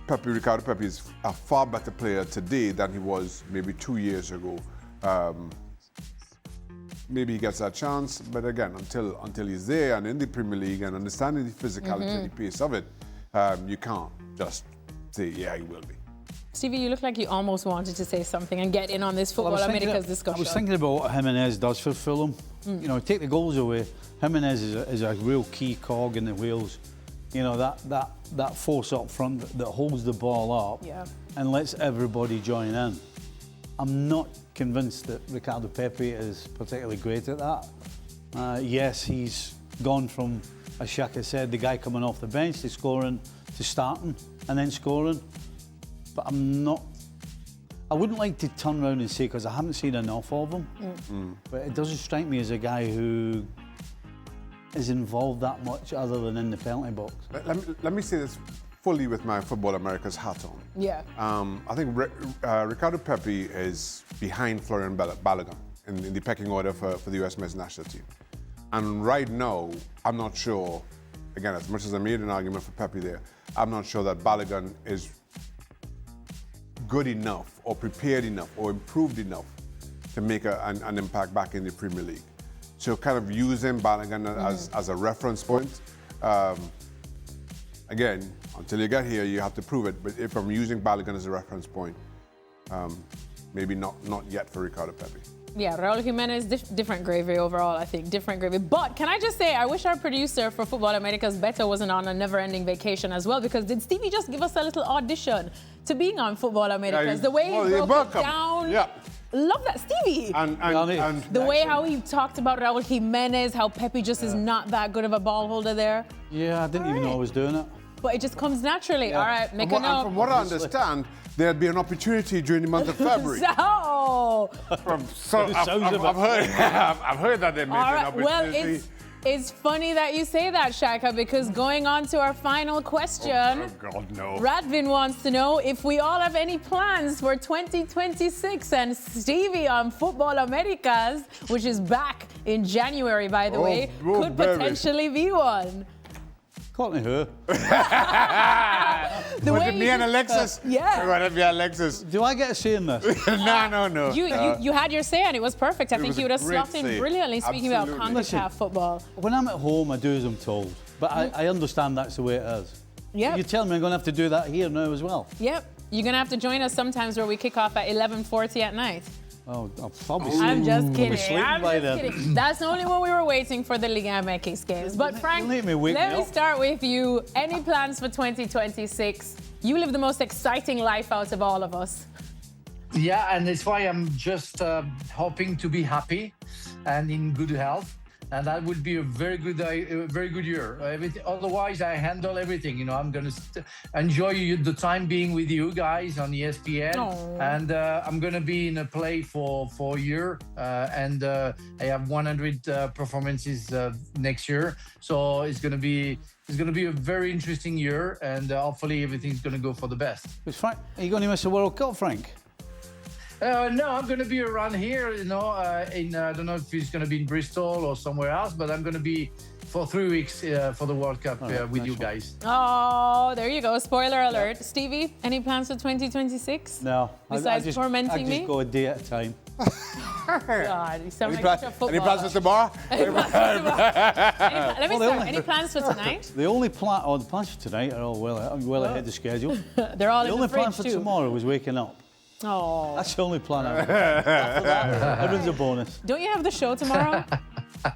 Ricardo Pepi is a far better player today than he was maybe 2 years ago. Maybe he gets that chance, but again, until he's there and in the Premier League and understanding the physicality and the pace of it, you can't just say, yeah, he will be. Stevie, you look like you almost wanted to say something and get in on this Football Americas discussion. I was thinking about what Jimenez does for Fulham. You know, take the goals away. Jimenez is a real key cog in the wheels. You know, that force up front that holds the ball up and lets everybody join in. I'm not convinced that Ricardo Pepi is particularly great at that. Yes, he's gone from, as Shaka said, the guy coming off the bench to scoring, to starting and then scoring. But I wouldn't like to turn around and say, because I haven't seen enough of him, but it doesn't strike me as a guy who is involved that much other than in the penalty box. Let me say this fully with my Football America's hat on. Yeah. I think Ricardo Pepi is behind Florian Balogun in the pecking order for the US men's national team. And right now, I'm not sure, again, as much as I made an argument for Pepi there, I'm not sure that Balogun is good enough or prepared enough or improved enough to make an impact back in the Premier League. So kind of using Balogun as a reference point. Again, until you get here, you have to prove it. But if I'm using Balogun as a reference point, maybe not yet for Ricardo Pepi. Yeah, Raul Jimenez, different gravy overall, I think. Different gravy. But can I just say, I wish our producer for Football Americas, Beto, wasn't on a never-ending vacation as well, because did Stevie just give us a little audition to being on Football Americas? The way he broke it down. Yeah. Love that, Stevie. And the way how he talked about Raul Jimenez, how Pepi just is not that good of a ball holder there. Yeah, I didn't even know I was doing it. But it just comes naturally. Yeah. All right, make a note. And from what I understand, there'll be an opportunity during the month of February. I've heard that they made an opportunity. Well, it's funny that you say that, Shaka, because going on to our final question, oh God, no. Radvin wants to know if we all have any plans for 2026, and Stevie on Football Americas, which is back in January, by the way, could potentially be one. Call me her. Me and Alexis? Yeah. We're going to be Alexis. Do I get a say in this? No. You had your say and it was perfect. I think you would have slopped in brilliantly, speaking about CONCACAF football. When I'm at home, I do as I'm told. But I understand that's the way it is. Yeah. You tell me I'm going to have to do that here now as well. Yep. You're going to have to join us sometimes where we kick off at 11:40 at night. Oh, I'll be I'm just kidding. I'm just kidding. That's only when we were waiting for the Liga MX games. But Frank, let me start with you. Any plans for 2026? You live the most exciting life out of all of us. Yeah, and that's why I'm just hoping to be happy and in good health. And that would be a very good year. Otherwise, I handle everything. You know, I'm going to enjoy the time being with you guys on ESPN. Aww. And I'm going to be in a play for a year. And I have 100 performances next year. So it's going to be a very interesting year. And hopefully everything's going to go for the best. Frank, are you going to miss the World Cup, Frank? No, I'm going to be around here, I don't know if it's going to be in Bristol or somewhere else, but I'm going to be for 3 weeks for the World Cup with you guys. Oh, there you go. Spoiler alert. Stevie, any plans for 2026? No. Besides tormenting me? I just go a day at a time. God, you sound like such a footballer. Any plans for tomorrow? Let me start. Any plans for tonight? The plans for tonight are all well ahead of schedule. They're all the in only the fridge plan for too. Tomorrow was waking up. Oh. That's the only plan I have. After that, everyone's a bonus. Don't you have the show tomorrow?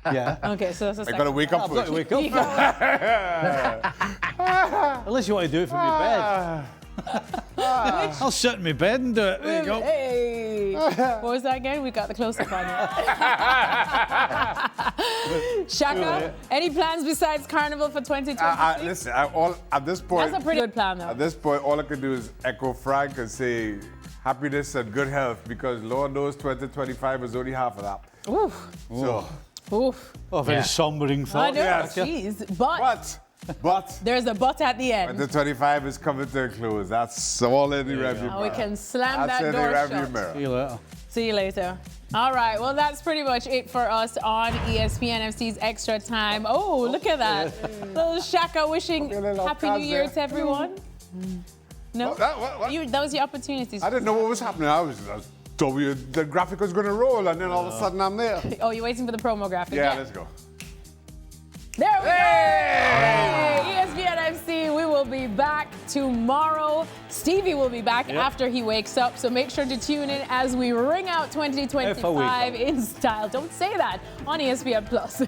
Yeah. Okay, so that's a second. I got to wake up I've got to wake up. Unless you want to do it from your bed. I'll sit in my bed and do it. There you go. Hey. What was that again? We got the close-up on you. Shaka, any plans besides Carnival for 2026? Listen, at this point... That's a pretty good plan, though. At this point, all I can do is echo Frank and say happiness and good health, because Lord knows 2025 is only half of that. Oof. So, Oof. Oh, very Yeah. sombering I thought. know, Yes. jeez. But But there's a but at the end. the 25 is coming to a close. That's all in the rearview And we mirror. can slam That's that in the door rearview shut. mirror. See you later. See you later. All right, well, that's pretty much it for us on ESPN FC's Extra Time. Oh, look at that. Little Shaka wishing little Happy New cuz Year there. to everyone. No? What? That was your opportunity. I didn't know what was happening. I was the graphic was going to roll, and then all of a sudden I'm there. Oh, you're waiting for the promo graphic? Yeah, let's go. There we Hey! go. ESPN FC, we will be back tomorrow. Stevie will be back after he wakes up, so make sure to tune in as we ring out 2025 in style. Don't say that on ESPN Plus.